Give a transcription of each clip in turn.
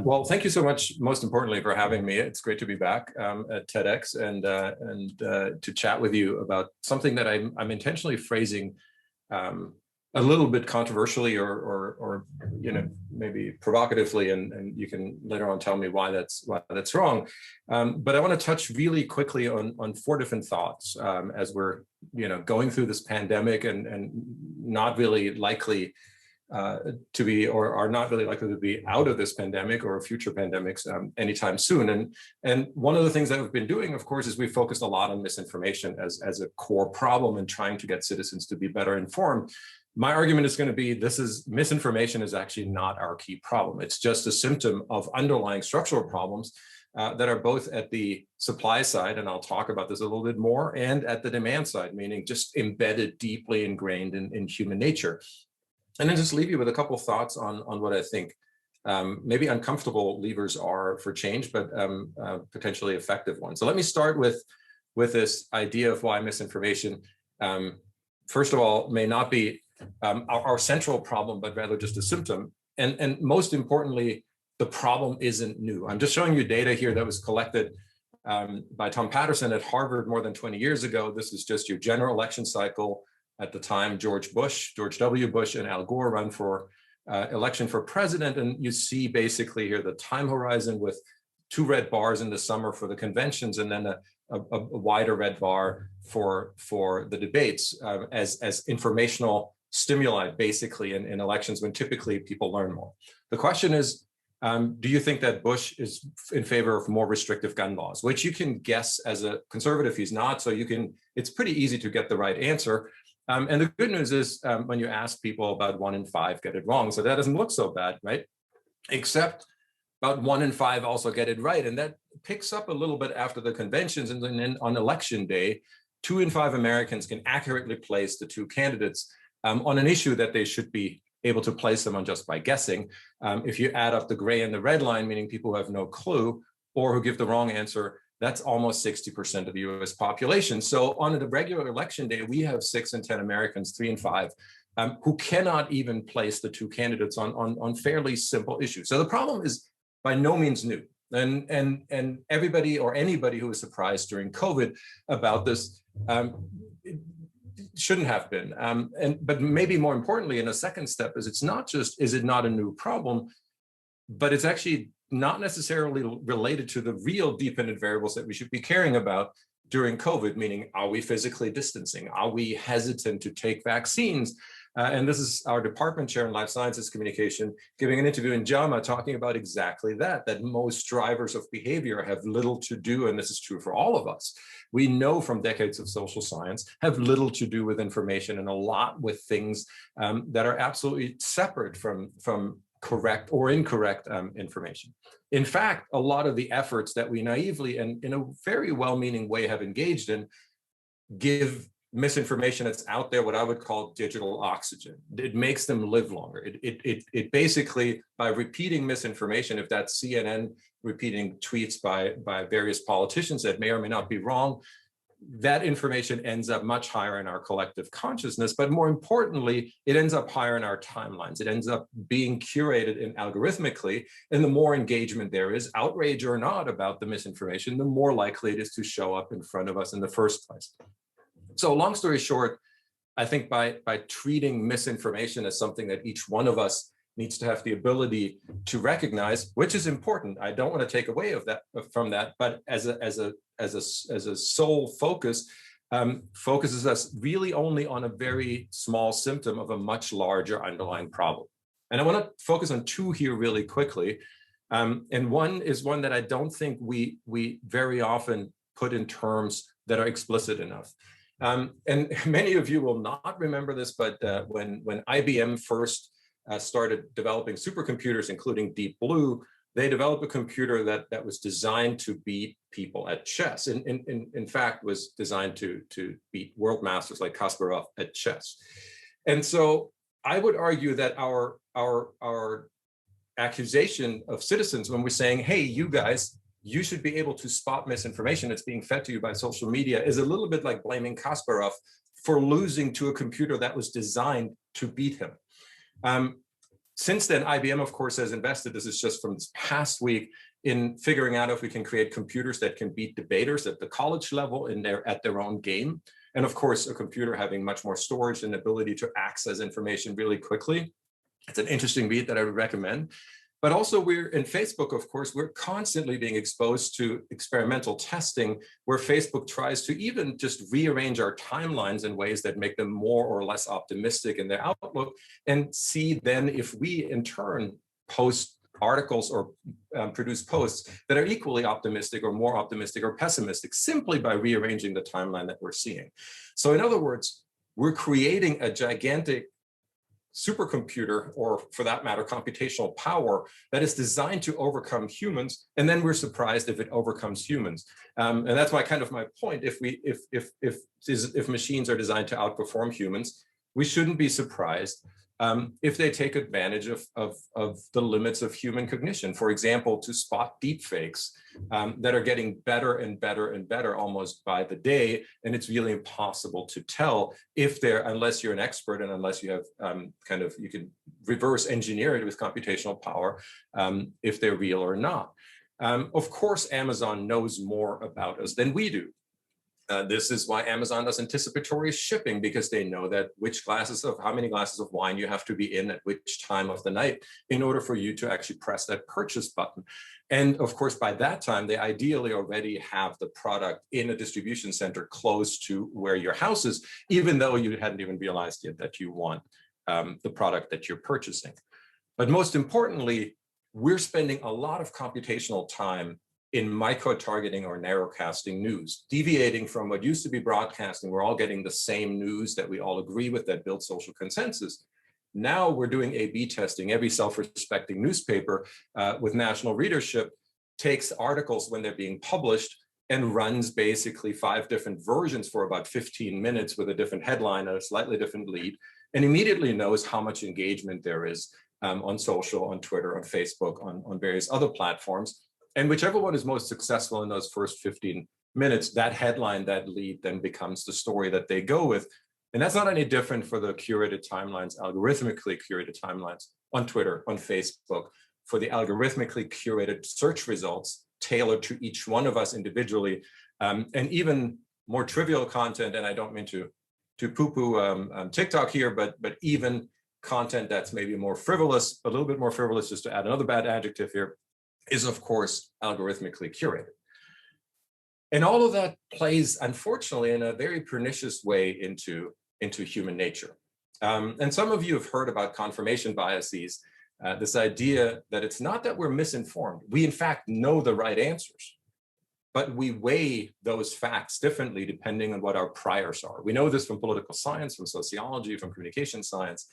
Well, thank you so much, most importantly, for having me. It's great to be back at TEDx and to chat with you about something that I'm intentionally phrasing a little bit controversially or maybe provocatively, and you can later on tell me why that's wrong. But I want to touch really quickly on four different thoughts as we're going through this pandemic and not really likely to be, or are not really likely to be out of this pandemic or future pandemics anytime soon. And one of the things that we've been doing, of course, is we focused a lot on misinformation as a core problem and trying to get citizens to be better informed. My argument is going to be misinformation is actually not our key problem. It's just a symptom of underlying structural problems that are both at the supply side, and I'll talk about this a little bit more, and at the demand side, meaning just embedded, deeply ingrained in human nature. And then just leave you with a couple of thoughts on what I think maybe uncomfortable levers are for change, but potentially effective ones. So let me start with this idea of why misinformation, first of all, may not be our central problem, but rather just a symptom. And most importantly, the problem isn't new. I'm just showing you data here that was collected by Tom Patterson at Harvard more than 20 years ago. This is just your general election cycle. At the time, George W. Bush and Al Gore run for election for president. And you see basically here the time horizon with two red bars in the summer for the conventions, and then a wider red bar for the debates as informational stimuli, basically, in elections when typically people learn more. The question is, do you think that Bush is in favor of more restrictive gun laws? Which you can guess as a conservative, he's not. So it's pretty easy to get the right answer. And the good news is when you ask people, about 1 in 5 get it wrong. So that doesn't look so bad, right? Except about 1 in 5 also get it right. And that picks up a little bit after the conventions. And then on election day, 2 in 5 Americans can accurately place the two candidates on an issue that they should be able to place them on just by guessing. If you add up the gray and the red line, meaning people who have no clue or who give the wrong answer, that's almost 60% of the US population. So on a regular election day, we have 6 in 10 Americans, 3 in 5, who cannot even place the two candidates on fairly simple issues. So the problem is by no means new. And everybody or anybody who was surprised during COVID about this shouldn't have been. But maybe more importantly, in a second step, is it not a new problem, but it's actually not necessarily related to the real dependent variables that we should be caring about during COVID, meaning, are we physically distancing? Are we hesitant to take vaccines? And this is our department chair in life sciences communication giving an interview in JAMA talking about exactly that most drivers of behavior have little to do, and this is true for all of us. We know from decades of social science, have little to do with information and a lot with things that are absolutely separate from correct or incorrect information. In fact, a lot of the efforts that we naively and in a very well-meaning way have engaged in give misinformation that's out there what I would call digital oxygen. It makes them live longer. It basically, by repeating misinformation, if that's CNN repeating tweets by various politicians that may or may not be wrong, that information ends up much higher in our collective consciousness, but more importantly, it ends up higher in our timelines. It ends up being curated in algorithmically, and the more engagement there is, outrage or not, about the misinformation, the more likely it is to show up in front of us in the first place. So long story short, I think by treating misinformation as something that each one of us needs to have the ability to recognize, which is important. I don't want to take away from that, but as a sole focus, focuses us really only on a very small symptom of a much larger underlying problem. And I want to focus on two here really quickly. And one is one that I don't think we very often put in terms that are explicit enough. And many of you will not remember this, but when IBM first started developing supercomputers, including Deep Blue, they developed a computer that was designed to beat people at chess. In fact, was designed to beat world masters like Kasparov at chess. And so I would argue that our accusation of citizens when we're saying, hey, you guys, you should be able to spot misinformation that's being fed to you by social media is a little bit like blaming Kasparov for losing to a computer that was designed to beat him. Since then, IBM, of course, has invested, this is just from this past week, in figuring out if we can create computers that can beat debaters at the college level at their own game. And of course, a computer having much more storage and ability to access information really quickly. It's an interesting read that I would recommend. But also we're in Facebook, of course, we're constantly being exposed to experimental testing where Facebook tries to even just rearrange our timelines in ways that make them more or less optimistic in their outlook, and see then if we in turn post articles or produce posts that are equally optimistic or more optimistic or pessimistic simply by rearranging the timeline that we're seeing. So in other words, we're creating a gigantic supercomputer, or for that matter, computational power that is designed to overcome humans, and then we're surprised if it overcomes humans. And that's my point. If machines are designed to outperform humans, we shouldn't be surprised if they take advantage of the limits of human cognition. For example, to spot deepfakes that are getting better and better and better almost by the day, and it's really impossible to tell if they're, unless you're an expert and unless you have you can reverse engineer it with computational power, if they're real or not. Of course, Amazon knows more about us than we do. This is why Amazon does anticipatory shipping, because they know that how many glasses of wine you have to be in at which time of the night in order for you to actually press that purchase button. And of course, by that time, they ideally already have the product in a distribution center close to where your house is, even though you hadn't even realized yet that you want the product that you're purchasing. But most importantly, we're spending a lot of computational time in micro-targeting or narrowcasting news, deviating from what used to be broadcasting. We're all getting the same news that we all agree with that builds social consensus. Now we're doing A/B testing. Every self-respecting newspaper with national readership takes articles when they're being published and runs basically 5 different versions for about 15 minutes with a different headline and a slightly different lead, and immediately knows how much engagement there is on social, on Twitter, on Facebook, on various other platforms. And whichever one is most successful in those first 15 minutes, that headline, that lead then becomes the story that they go with. And that's not any different for the curated timelines, algorithmically curated timelines on Twitter, on Facebook, for the algorithmically curated search results tailored to each one of us individually, and even more trivial content. And I don't mean to poo-poo TikTok here, but even content that's maybe more frivolous, a little bit more frivolous, just to add another bad adjective here, is of course algorithmically curated. And all of that plays, unfortunately, in a very pernicious way into human nature. And some of you have heard about confirmation biases, this idea that it's not that we're misinformed. We in fact know the right answers, but we weigh those facts differently depending on what our priors are. We know this from political science, from sociology, from communication science.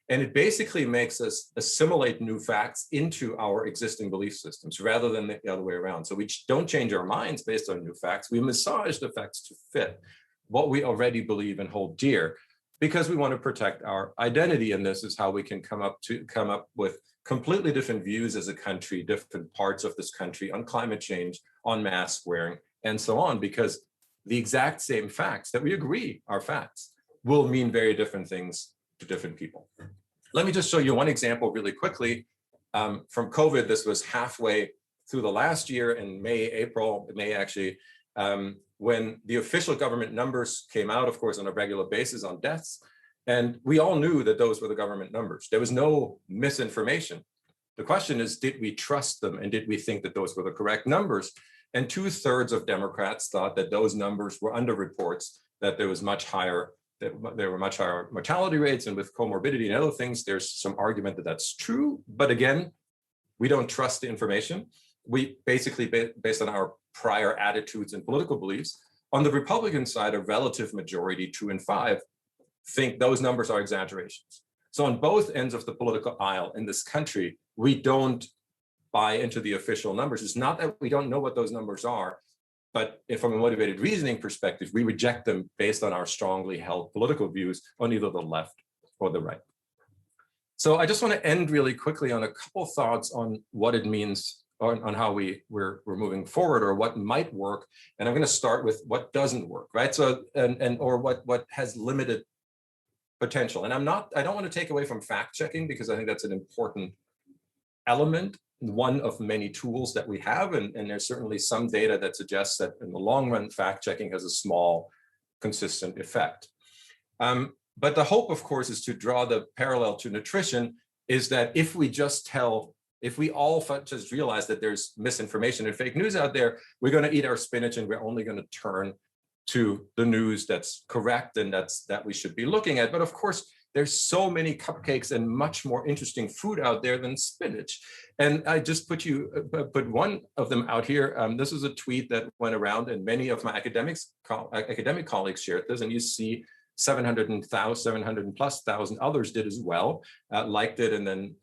And it basically makes us assimilate new facts into our existing belief systems rather than the other way around. So we don't change our minds based on new facts. We massage the facts to fit what we already believe and hold dear, because we want to protect our identity. And this is how we can come up with completely different views as a country, different parts of this country on climate change, on mask wearing, and so on, because the exact same facts that we agree are facts will mean very different things to different people. Let me just show you one example really quickly from COVID. This was halfway through the last year in May actually, when the official government numbers came out, of course, on a regular basis on deaths. And we all knew that those were the government numbers. There was no misinformation. The question is, did we trust them? And did we think that those were the correct numbers? And 2/3 of Democrats thought that those numbers were underreports, that there was there were much higher mortality rates, and with comorbidity and other things, there's some argument that that's true. But again, we don't trust the information. We basically, based on our prior attitudes and political beliefs, on the Republican side, a relative majority, 2 in 5, think those numbers are exaggerations. So on both ends of the political aisle in this country, we don't buy into the official numbers. It's not that we don't know what those numbers are, but from a motivated reasoning perspective, we reject them based on our strongly held political views on either the left or the right. So I just want to end really quickly on a couple thoughts on what it means, on how we're moving forward, or what might work. And I'm going to start with what doesn't work, right? So or what has limited potential. And I don't want to take away from fact checking, because I think that's an important element, one of many tools that we have. And there's certainly some data that suggests that in the long run, fact checking has a small, consistent effect. But the hope, of course, is to draw the parallel to nutrition, is that if we all just realize that there's misinformation and fake news out there, we're going to eat our spinach and we're only going to turn to the news that's correct and that we should be looking at. But of course, there's so many cupcakes and much more interesting food out there than spinach. And I just put one of them out here. This is a tweet that went around, and many of my academic colleagues shared this, and you see 700+ thousand others did as well, liked it, and then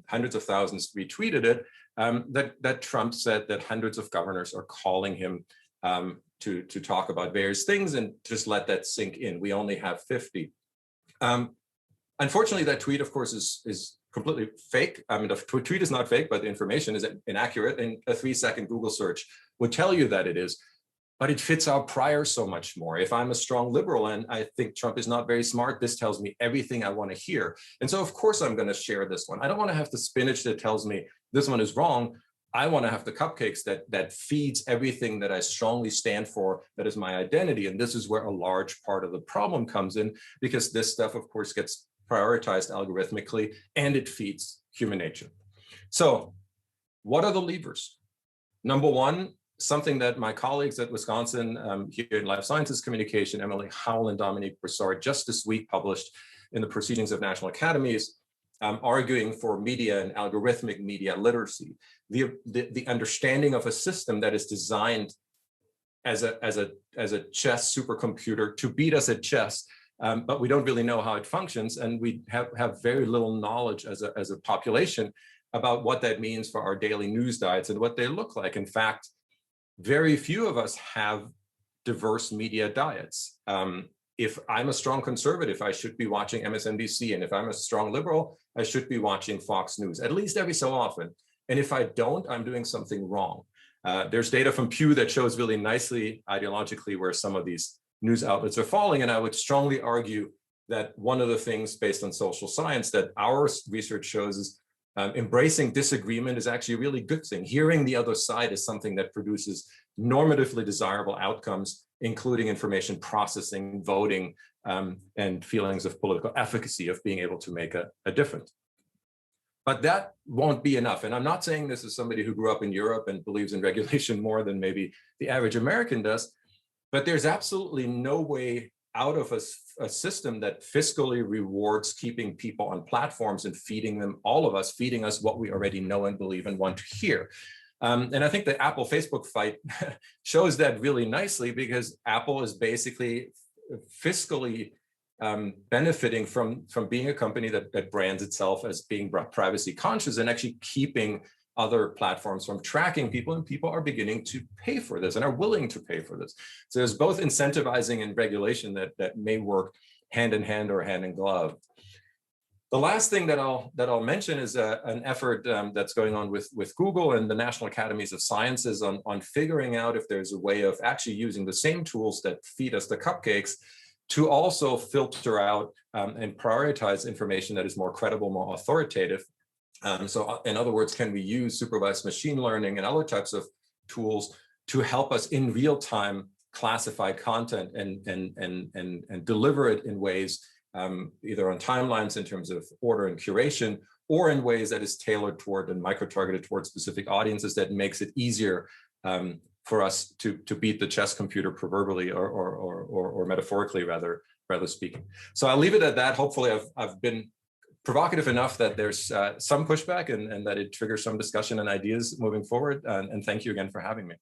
hundreds of thousands retweeted it, that Trump said that hundreds of governors are calling him to talk about various things, and just let that sink in. We only have 50. Unfortunately, that tweet, of course, is completely fake. I mean, the tweet is not fake, but the information is inaccurate, and a 3-second Google search would tell you that it is. But it fits our prior so much more. If I'm a strong liberal and I think Trump is not very smart, this tells me everything I want to hear. And so, of course, I'm going to share this one. I don't want to have the spinach that tells me this one is wrong. I want to have the cupcakes that feeds everything that I strongly stand for, that is my identity. And this is where a large part of the problem comes in, because this stuff, of course, gets prioritized algorithmically, and it feeds human nature. So what are the levers? Number one, something that my colleagues at Wisconsin here in Life Sciences Communication, Emily Howell and Dominique Broussard, just this week published in the Proceedings of National Academies, arguing for media and algorithmic media literacy, the understanding of a system that is designed as a chess supercomputer to beat us at chess, but we don't really know how it functions, and we have very little knowledge as a population about what that means for our daily news diets and what they look like. In fact, very few of us have diverse media diets. If I'm a strong conservative, I should be watching MSNBC. And if I'm a strong liberal, I should be watching Fox News, at least every so often. And if I don't, I'm doing something wrong. There's data from Pew that shows really nicely ideologically where some of these news outlets are falling. And I would strongly argue that one of the things based on social science that our research shows is embracing disagreement is actually a really good thing. Hearing the other side is something that produces normatively desirable outcomes, including information processing, voting, and feelings of political efficacy of being able to make a difference. But that won't be enough. And I'm not saying this as somebody who grew up in Europe and believes in regulation more than maybe the average American does, but there's absolutely no way out of a system that fiscally rewards keeping people on platforms and feeding them, all of us, feeding us what we already know and believe and want to hear. And I think the Apple-Facebook fight shows that really nicely, because Apple is basically fiscally benefiting from being a company that brands itself as being privacy conscious and actually keeping other platforms from tracking people, and people are beginning to pay for this and are willing to pay for this. So there's both incentivizing and regulation that may work hand in hand or hand in glove. The last thing that I'll mention is an effort that's going on with Google and the National Academies of Sciences on figuring out if there's a way of actually using the same tools that feed us the cupcakes to also filter out and prioritize information that is more credible, more authoritative. So in other words, can we use supervised machine learning and other types of tools to help us in real time classify content and deliver it in ways either on timelines in terms of order and curation, or in ways that is tailored toward and micro-targeted towards specific audiences that makes it easier for us to beat the chess computer proverbially or metaphorically rather speaking. So I'll leave it at that. Hopefully I've been provocative enough that there's some pushback and that it triggers some discussion and ideas moving forward. And thank you again for having me.